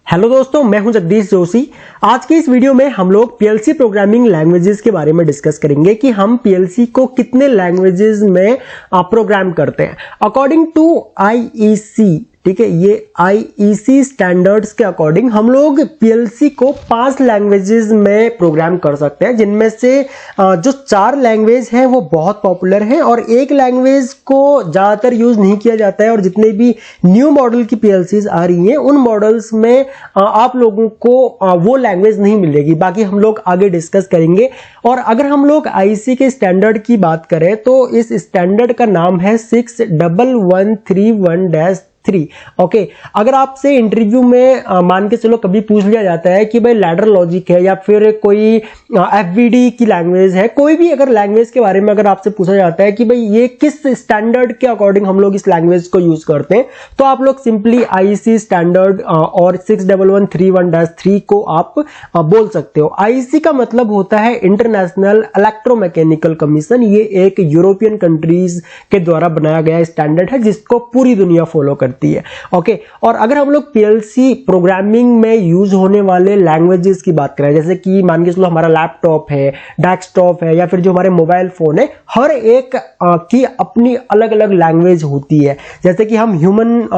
Hello दोस्तों, मैं हूं जगदीश जोशी। आज की इस वीडियो में हम लोग पीएलसी प्रोग्रामिंग लैंग्वेजेस के बारे में डिस्कस करेंगे कि हम पीएलसी को कितने लैंग्वेजेस में प्रोग्राम करते हैं अकॉर्डिंग टू आईईसी। ठीक है, ये आईईसी स्टैंडर्ड्स के अकॉर्डिंग हम लोग पीएलसी को 5 लैंग्वेजेस में प्रोग्राम कर सकते हैं, जिनमें से जो 4 लैंग्वेज हैं वो बहुत पॉपुलर हैं और एक लैंग्वेज को ज़्यादातर यूज नहीं किया जाता है। और जितने भी न्यू मॉडल की पीएलसीज आ रही हैं उन मॉडल्स में आप लोगों को वो लैंग्वेज नहीं मिलेगी। बाकी हम लोग आगे डिस्कस करेंगे। और अगर हम लोग आईईसी के स्टैंडर्ड की बात करें तो इस स्टैंडर्ड का नाम है 61131-3। ओके, अगर आपसे इंटरव्यू में मान के चलो कभी पूछ लिया जाता है कि भाई लैडर लॉजिक है या फिर कोई एफवीडी की लैंग्वेज है, कोई भी अगर लैंग्वेज के बारे में अगर आपसे पूछा जाता है कि भाई ये किस स्टैंडर्ड के अकॉर्डिंग हम लोग इस लैंग्वेज को यूज करते हैं, तो आप लोग सिंपली आईईसी स्टैंडर्ड और 61131-3 को आप बोल सकते हो। आईईसी का मतलब होता है इंटरनेशनल इलेक्ट्रोमैकेनिकल कमीशन। ये एक यूरोपियन कंट्रीज के द्वारा बनाया गया स्टैंडर्ड है जिसको पूरी दुनिया फॉलो करती है। ओके, और अगर हम लोग पीएलसी प्रोग्रामिंग में यूज होने वाले लैंग्वेजेस की बात करें, जैसे कि मान के चलो हमारा लैपटॉप है, डेस्कटॉप है या फिर जो हमारे मोबाइल फोन है, हर एक की अपनी अलग अलग लैंग्वेज होती है। जैसे कि हम ह्यूमन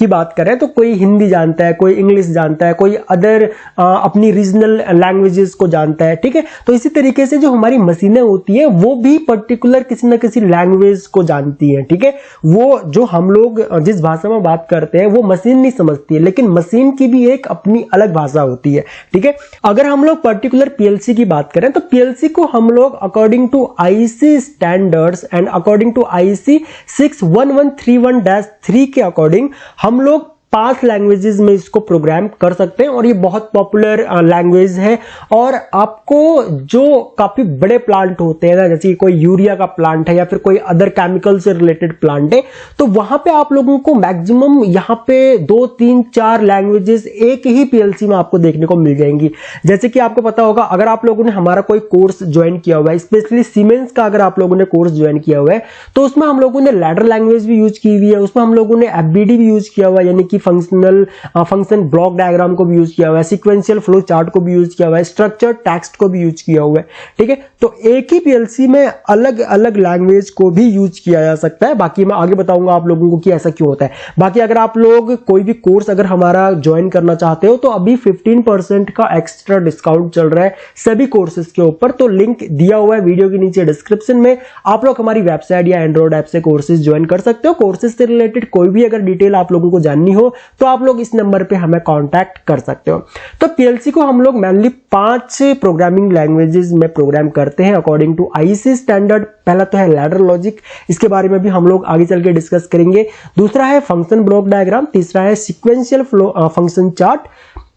की बात करें तो कोई हिंदी जानता है, कोई इंग्लिश जानता है, कोई अदर अपनी रीजनल लैंग्वेजेस को जानता है। ठीक है, तो इसी तरीके से जो हमारी मशीनें होती है वो भी पर्टिकुलर किसी ना किसी लैंग्वेज को जानती है। ठीक है, वो जो हम लोग जिस भाषा में बात करते हैं वो मशीन नहीं समझती है, लेकिन मशीन की भी एक अपनी अलग भाषा होती है। ठीक है, अगर हम लोग पर्टिकुलर पीएलसी की बात करें तो पीएलसी को हम लोग according to IEC standards and according to IEC 61131-3 के अकॉर्डिंग हम लोग 5 लैंग्वेजेस में इसको प्रोग्राम कर सकते हैं और ये बहुत पॉपुलर लैंग्वेज है। और आपको जो काफी बड़े प्लांट होते हैं ना, जैसे कोई यूरिया का प्लांट है या फिर कोई अदर केमिकल से रिलेटेड प्लांट है, तो वहां पे आप लोगों को मैक्सिमम यहाँ पे 2, 3, 4 लैंग्वेजेस एक ही पीएलसी में आपको देखने को मिल जाएंगी। जैसे कि आपको पता होगा, अगर आप लोगों ने हमारा कोई कोर्स ज्वाइन किया हुआ है, स्पेशली सीमेंस का अगर आप लोगों ने कोर्स ज्वाइन किया हुआ है, तो उसमें हम लोगों ने लैडर लैंग्वेज भी यूज की हुई है, उसमें हम लोगों ने एफबीडी भी यूज किया हुआ है, यानी कि फंक्शन ब्लॉक डायग्राम को भी यूज किया हुआ है, सीक्वेंशियल फ्लो चार्ट को भी यूज किया हुआ है, स्ट्रक्चर टेक्स्ट को भी यूज किया हुआ है। ठीक है, तो एक ही पीएलसी में अलग अलग लैंग्वेज को भी यूज किया जा सकता है। बाकी मैं आगे बताऊंगा आप लोगों को कि ऐसा क्यों होता है। बाकी अगर आप लोग कोई भी कोर्स अगर हमारा ज्वाइन करना चाहते हो तो अभी 15% का एक्स्ट्रा डिस्काउंट चल रहा है सभी कोर्सेज के ऊपर। तो लिंक दिया हुआ है वीडियो के नीचे डिस्क्रिप्शन में। आप लोग हमारी वेबसाइट या एंड्रॉइड ऐप से कोर्सेज ज्वाइन कर सकते हो। कोर्सेज से रिलेटेड कोई भी अगर डिटेल आप लोगों को जाननी हो तो आप लोग इस नंबर पे हमें कांटेक्ट कर सकते हो। तो पीएलसी को हम लोग मेनली 5 प्रोग्रामिंग लैंग्वेजेस में प्रोग्राम करते हैं अकॉर्डिंग टू आईईसी स्टैंडर्ड। पहला तो है लैडर लॉजिक, इसके बारे में भी हम लोग आगे चल के डिस्कस करेंगे। दूसरा है फंक्शन ब्लॉक डायग्राम, तीसरा है सीक्वेंशियल फ्लो फंक्शन चार्ट,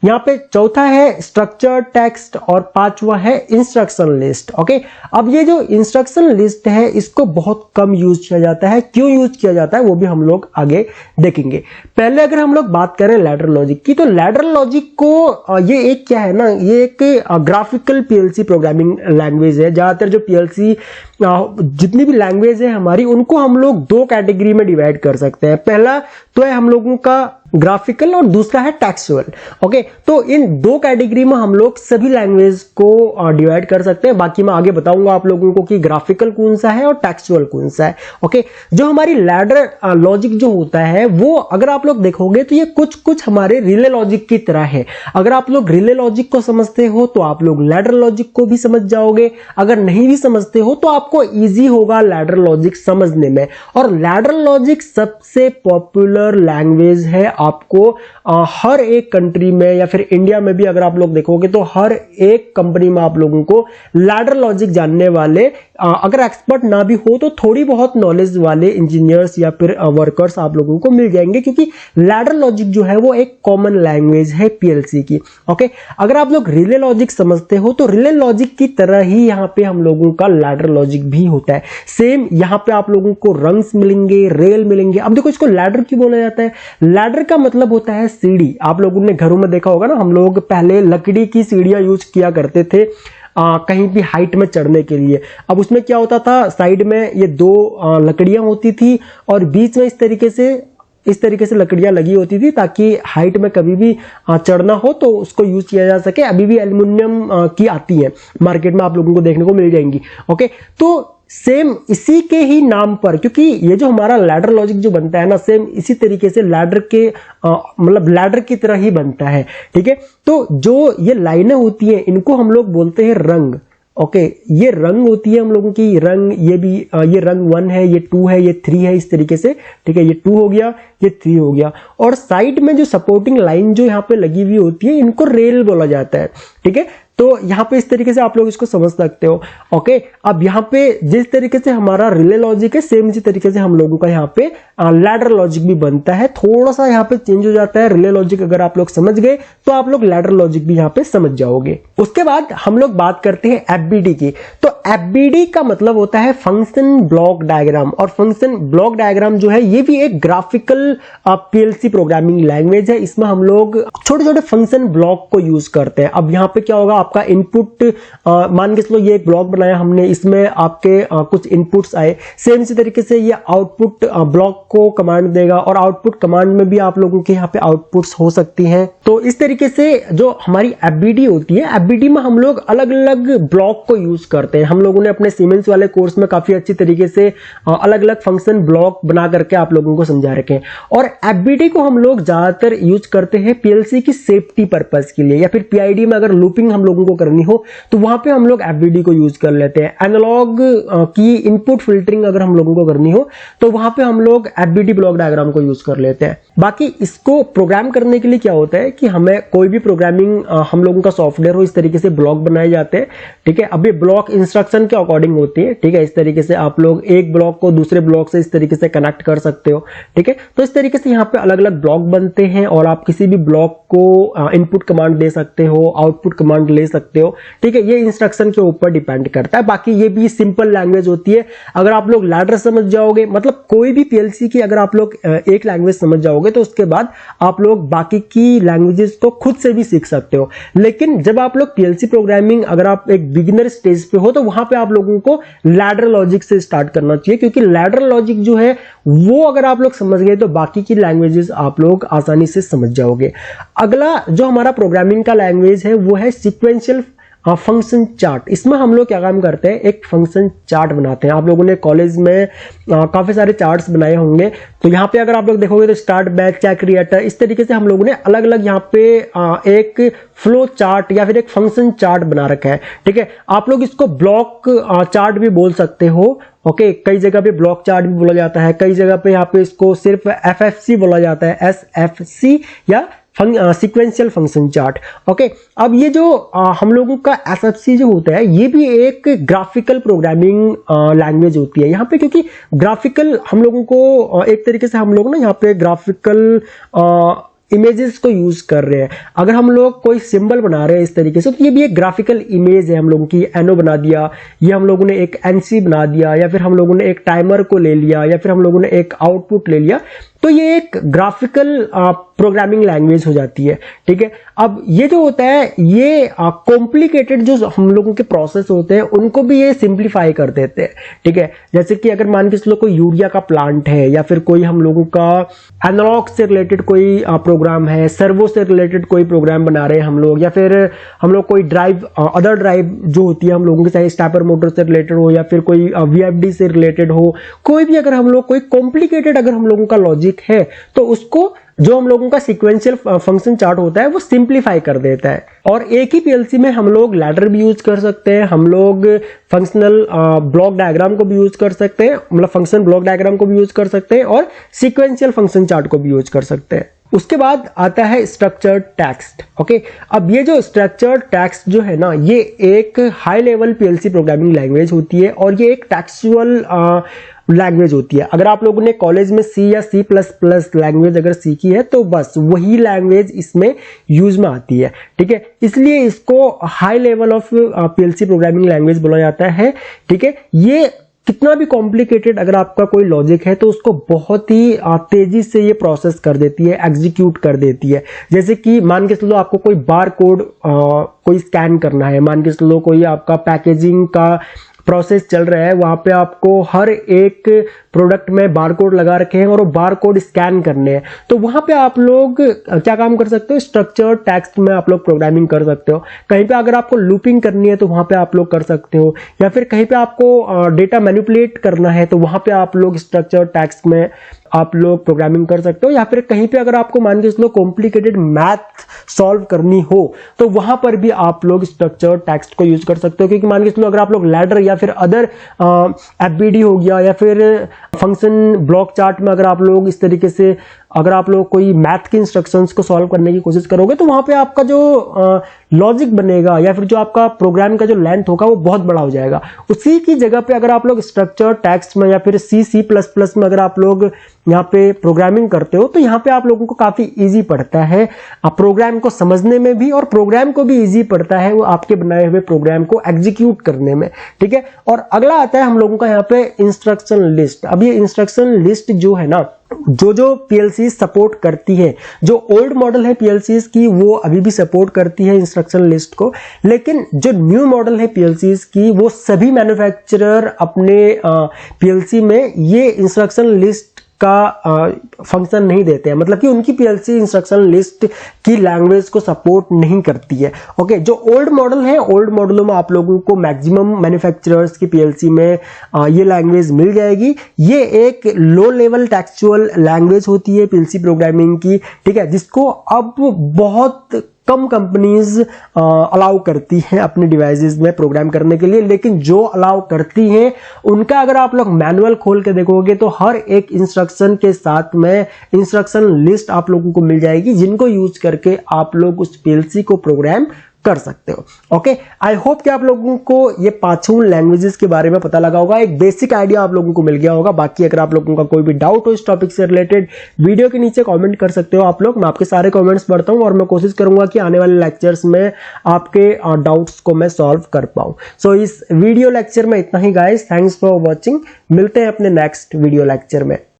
यहाँ पे चौथा है स्ट्रक्चर टेक्स्ट और 5वां है इंस्ट्रक्शन लिस्ट। ओके, अब ये जो इंस्ट्रक्शन लिस्ट है इसको बहुत कम यूज किया जाता है। क्यों यूज किया जाता है वो भी हम लोग आगे देखेंगे। पहले अगर हम लोग बात करें लैडर लॉजिक की, तो लैडर लॉजिक को ये एक क्या है ना, ये एक ग्राफिकल पीएलसी प्रोग्रामिंग लैंग्वेज है। ज्यादातर जो पीएलसी जितनी भी लैंग्वेज है हमारी, उनको हम लोग 2 कैटेगरी में डिवाइड कर सकते हैं। पहला तो है हम लोगों का ग्राफिकल और दूसरा है टेक्सचुअल। ओके, तो इन 2 कैटेगरी में हम लोग सभी लैंग्वेज को डिवाइड कर सकते हैं। बाकी मैं आगे बताऊंगा आप लोगों को कि ग्राफिकल कौन सा है और टेक्सचुअल कौन सा है। ओके, जो हमारी लैडर लॉजिक जो होता है वो अगर आप लोग देखोगे तो ये कुछ हमारे रिले लॉजिक की तरह है। अगर आप लोग रिले लॉजिक को समझते हो तो आप लोग लैडर लॉजिक को भी समझ जाओगे। अगर नहीं भी समझते हो तो आपको ईजी होगा लैडर लॉजिक समझने में। और लैडर लॉजिक सबसे पॉपुलर लैंग्वेज है। आपको हर एक कंट्री में या फिर इंडिया में भी अगर आप लोग देखोगे तो हर एक कंपनी में आप लोगों को लैडर लॉजिक जानने वाले, अगर एक्सपर्ट ना भी हो तो थोड़ी बहुत नॉलेज वाले इंजीनियर्स या फिर वर्कर्स आप लोगों को मिल जाएंगे, क्योंकि लैडर लॉजिक जो है वो एक कॉमन लैंग्वेज है पीएलसी की। ओके, अगर आप लोग रिले लॉजिक समझते हो तो रिले लॉजिक की तरह ही यहाँ पे हम लोगों का लैडर लॉजिक भी होता है। सेम यहाँ पे आप लोगों को रंग्स मिलेंगे, रेल मिलेंगे। अब देखो इसको लैडर क्यों बोला जाता है? लैडर का मतलब होता है सीढ़ी। आप लोगों ने घरों में देखा होगा ना, हम लोग पहले लकड़ी की सीढ़ियां यूज किया करते थे कहीं भी हाइट में चढ़ने के लिए। अब उसमें क्या होता था, साइड में ये 2 लकड़ियां होती थी और बीच में इस तरीके से इस तरीके से लकड़ियां लगी होती थी ताकि हाइट में कभी भी चढ़ना हो तो उसको यूज किया जा सके। अभी भी एल्युमिनियम की आती है मार्केट में, आप लोगों को देखने को मिल जाएंगी। ओके, तो सेम इसी के ही नाम पर, क्योंकि ये जो हमारा लैडर लॉजिक जो बनता है ना, सेम इसी तरीके से लैडर के मतलब लैडर की तरह ही बनता है। ठीक है, तो जो ये लाइनें होती हैं इनको हम लोग बोलते हैं रंग। ओके, ये रंग होती है हम लोगों की रंग, ये भी ये रंग 1 है, ये 2 है, ये 3 है, इस तरीके से। ठीक है, ये 2 हो गया, ये 3 हो गया, और साइड में जो सपोर्टिंग लाइन जो यहाँ पे लगी हुई होती है इनको रेल बोला जाता है। ठीक है, तो यहाँ पे इस तरीके से आप लोग इसको समझ सकते हो। ओके, अब यहाँ पे जिस तरीके से हमारा रिले लॉजिक है, सेम इसी तरीके से हम लोगों का यहाँ पे लैडर लॉजिक भी बनता है। थोड़ा सा यहाँ पे चेंज हो जाता है। रिले लॉजिक अगर आप लोग समझ गए तो आप लोग लैडर लॉजिक भी यहाँ पे समझ जाओगे। उसके बाद हम लोग बात करते हैं एफबीडी की। तो एफबीडी का मतलब होता है फंक्शन ब्लॉक डायग्राम, और फंक्शन ब्लॉक डायग्राम जो है ये भी एक ग्राफिकल पीएलसी प्रोग्रामिंग लैंग्वेज है। इसमें हम लोग छोटे छोटे फंक्शन ब्लॉक को यूज करते हैं। अब यहाँ पे क्या होगा, आपका इनपुट मान के चलो ये एक ब्लॉक बनाया हमने, इसमें आपके कुछ इनपुट्स आए, सेम इसी तरीके से ये आउटपुट ब्लॉक को कमांड देगा, और आउटपुट कमांड में भी आप लोगों के यहाँ पे आउटपुट्स हो सकती हैं। तो इस तरीके से जो हमारी एफबीडी होती है, एफबीडी में हम लोग अलग अलग ब्लॉक को यूज करते हैं। हम लोगों ने अपने सीमेंस वाले कोर्स में काफी अच्छी तरीके से अलग अलग फंक्शन ब्लॉक बना करके आप लोगों को समझा रखे हैं। और एफबीडी को हम लोग ज्यादातर यूज करते हैं पीएलसी की सेफ्टी पर्पस के लिए, या फिर पीआईडी में अगर लूपिंग हम लोगों को करनी हो तो वहां पे हम लोग एफबीडी को यूज कर लेते हैं। एनालॉग की इनपुट फिल्टरिंग अगर हम लोगों को करनी हो तो वहां पे हम लोग एफबीडी ब्लॉक डायग्राम को यूज कर लेते हैं। बाकी इसको प्रोग्राम करने के लिए क्या होता है कि हमें कोई भी प्रोग्रामिंग हम लोगों का सॉफ्टवेयर हो, इस तरीके से ब्लॉक बनाए जाते हैं। ठीक है, अब ये ब्लॉक इंस्ट्रक्शन के अकॉर्डिंग होती है। ठीक है, इस तरीके से आप लोग एक ब्लॉक को दूसरे ब्लॉक से इस तरीके से कनेक्ट कर सकते हो। ठीक है, तो इस तरीके से यहाँ पे अलग अलग ब्लॉक बनते हैं, और आप किसी भी ब्लॉक को इनपुट कमांड दे सकते हो, आउटपुट कमांड ले सकते हो। ठीक है, ये इंस्ट्रक्शन के ऊपर डिपेंड करता है। बाकी ये भी सिंपल लैंग्वेज होती है। अगर आप लोग लैडर समझ जाओगे, मतलब कोई भी पीएलसी की अगर आप लोग एक लैंग्वेज समझ जाओगे तो उसके बाद आप लोग बाकी की लैंग्वेजेस को खुद से भी सीख सकते हो। लेकिन जब आप लोग पीएलसी प्रोग्रामिंग अगर आप एक बिगिनर स्टेज पे हो तो वहां पे आप लोगों को लैडर लॉजिक से स्टार्ट करना चाहिए, क्योंकि लैडर लॉजिक जो है वो अगर आप लोग समझ गए तो बाकी की लैंग्वेजेस आप लोग आसानी से समझ जाओगे। अगला जो हमारा प्रोग्रामिंग का लैंग्वेज है वो है सीक्वेंशियल फंक्शन चार्ट। इसमें हम लोग क्या काम करते हैं, एक फंक्शन चार्ट बनाते हैं। आप लोगों ने कॉलेज में काफी सारे चार्ट्स बनाए होंगे, तो यहाँ पे अगर आप लोग देखोगे तो स्टार्ट, बैच, चेक, क्रिएटर, इस तरीके से हम लोगों ने अलग अलग यहाँ पे एक फ्लो चार्ट या फिर एक फंक्शन चार्ट बना रखा है। ठीक है, आप लोग इसको ब्लॉक चार्ट भी बोल सकते हो। ओके, कई जगह पे ब्लॉक चार्ट भी बोला जाता है, कई जगह पे यहाँ पे इसको सिर्फ एफएफसी बोला जाता है, एसएफसी या सीक्वेंशियल फंक्शन चार्ट। ओके, अब ये जो हम लोगों का एसएफसी जो होता है ये भी एक ग्राफिकल प्रोग्रामिंग लैंग्वेज होती है यहाँ पे, क्योंकि ग्राफिकल हम लोगों को एक तरीके से हम लोग ना यहाँ पे ग्राफिकल इमेजेस को यूज कर रहे हैं। अगर हम लोग कोई सिंबल बना रहे हैं इस तरीके से तो ये भी एक ग्राफिकल इमेज है। हम लोगों की एनो बना दिया, ये हम लोगों ने एक एनसी बना दिया, या फिर हम लोगों ने एक टाइमर को ले लिया, या फिर हम लोगों ने एक आउटपुट ले लिया, तो ये एक ग्राफिकल प्रोग्रामिंग लैंग्वेज हो जाती है। ठीक है, अब ये जो होता है ये कॉम्प्लिकेटेड जो हम लोगों के प्रोसेस होते हैं उनको भी ये सिंप्लीफाई कर देते हैं। ठीक है, जैसे कि अगर मान के चलो कोई यूरिया का प्लांट है, या फिर कोई हम लोगों का एनालॉग से रिलेटेड कोई प्रोग्राम है, सर्वो से रिलेटेड कोई प्रोग्राम बना रहे हैं हम लोग, या फिर हम लोग कोई ड्राइव अदर ड्राइव जो होती है हम लोगों के, चाहे स्टैपर मोटर से रिलेटेड हो या फिर कोई वीएफडी से रिलेटेड हो, कोई भी अगर हम लोग कोई कॉम्प्लिकेटेड अगर हम लोगों का लॉजिक है तो उसको जो हम लोगों का सीक्वेंशियल फंक्शन चार्ट होता है वो सिंप्लीफाई कर देता है। और एक ही पीएलसी में हम लोग लैडर भी यूज कर सकते हैं, हम लोग फंक्शनल ब्लॉक डायग्राम को भी यूज कर सकते हैं, मतलब फंक्शन ब्लॉक डायग्राम को भी यूज कर सकते हैं, और सीक्वेंशियल फंक्शन चार्ट को भी यूज कर सकते हैं। उसके बाद आता है स्ट्रक्चर्ड टेक्स्ट। ओके, अब ये जो स्ट्रक्चर्ड टेक्स्ट जो है ना ये एक high level PLC programming language होती है, और ये एक टेक्सुअल लैंग्वेज होती है। अगर आप लोगों ने कॉलेज में सी या C++ लैंग्वेज अगर सीखी है तो बस वही लैंग्वेज इसमें यूज में आती है। ठीक है, इसलिए इसको high level of PLC programming language बोला जाता है। ठीक है, ये कितना भी कॉम्प्लिकेटेड अगर आपका कोई लॉजिक है तो उसको बहुत ही तेजी से ये प्रोसेस कर देती है, एग्जीक्यूट कर देती है। जैसे कि मान के चलो आपको कोई बार कोड कोई स्कैन करना है, मान के चलो कोई आपका पैकेजिंग का प्रोसेस चल रहा है, वहां पे आपको हर एक प्रोडक्ट में बारकोड लगा रखे हैं और वो बारकोड स्कैन करने हैं, तो वहां पे आप लोग क्या काम कर सकते हो, स्ट्रक्चर्ड टेक्स्ट में आप लोग प्रोग्रामिंग कर सकते हो। कहीं पे अगर आपको लूपिंग करनी है तो वहां पे आप लोग कर सकते हो, या फिर कहीं पे आपको डेटा मैनिपुलेट करना है तो वहां पे आप लोग स्ट्रक्चर्ड टेक्स्ट में आप लोग प्रोग्रामिंग कर सकते हो। या फिर कहीं पे अगर आपको मान के चलो कॉम्प्लिकेटेड मैथ सॉल्व करनी हो तो वहां पर भी आप लोग स्ट्रक्चर्ड टेक्स्ट को यूज कर सकते हो, क्योंकि मान के चलो अगर आप लोग लैडर या फिर अदर एफबीडी हो गया या फिर फंक्शन ब्लॉक चार्ट में अगर आप लोग इस तरीके से अगर आप लोग कोई मैथ के इंस्ट्रक्शंस को सॉल्व करने की कोशिश करोगे तो वहां पे आपका जो लॉजिक बनेगा या फिर जो आपका प्रोग्राम का जो लेंथ होगा वो बहुत बड़ा हो जाएगा। उसी की जगह पे अगर आप लोग स्ट्रक्चर्ड टेक्स्ट में या फिर C++ में अगर आप लोग यहाँ पे प्रोग्रामिंग करते हो तो यहाँ पे आप लोगों को काफी इजी पड़ता है प्रोग्राम को समझने में भी, और प्रोग्राम को भी इजी पड़ता है वो आपके बनाए हुए प्रोग्राम को एग्जीक्यूट करने में। ठीक है, और अगला आता है हम लोगों का यहाँ पे इंस्ट्रक्शन लिस्ट। अब ये इंस्ट्रक्शन लिस्ट जो है ना, जो पीएलसी सपोर्ट करती है, जो ओल्ड मॉडल है पीएलसीज की वो अभी भी सपोर्ट करती है इंस्ट्रक्शन लिस्ट को, लेकिन जो न्यू मॉडल है पीएलसीज की वो सभी मैन्युफैक्चरर अपने पीएलसी में ये इंस्ट्रक्शन लिस्ट का फंक्शन नहीं देते हैं, मतलब कि उनकी पीएलसी इंस्ट्रक्शन लिस्ट की लैंग्वेज को सपोर्ट नहीं करती है। ओके, जो ओल्ड मॉडल है, ओल्ड मॉडलों में आप लोगों को मैक्सिमम मैन्युफैक्चरर्स की पीएलसी में ये लैंग्वेज मिल जाएगी। ये एक लो लेवल टेक्सचुअल लैंग्वेज होती है पीएलसी प्रोग्रामिंग की, ठीक है, जिसको अब बहुत कम कंपनीज अलाउ करती हैं अपने डिवाइसेस में प्रोग्राम करने के लिए, लेकिन जो अलाउ करती हैं उनका अगर आप लोग मैनुअल खोल के देखोगे तो हर एक इंस्ट्रक्शन के साथ में इंस्ट्रक्शन लिस्ट आप लोगों को मिल जाएगी, जिनको यूज करके आप लोग उस पीएलसी को प्रोग्राम कर सकते हो। ओके, आई होप कि आप लोगों को ये पांचों लैंग्वेजेस के बारे में पता लगा होगा, एक बेसिक आइडिया आप लोगों को मिल गया होगा। बाकी अगर आप लोगों का कोई भी डाउट हो इस टॉपिक से रिलेटेड, वीडियो के नीचे कमेंट कर सकते हो आप लोग, मैं आपके सारे कमेंट्स पढ़ता हूं और मैं कोशिश करूंगा कि आने वाले लेक्चर्स में आपके डाउट्स को मैं सॉल्व कर पाऊं। सो इस वीडियो लेक्चर में इतना ही गाइस, थैंक्स फॉर वॉचिंग, मिलते हैं अपने नेक्स्ट वीडियो लेक्चर में।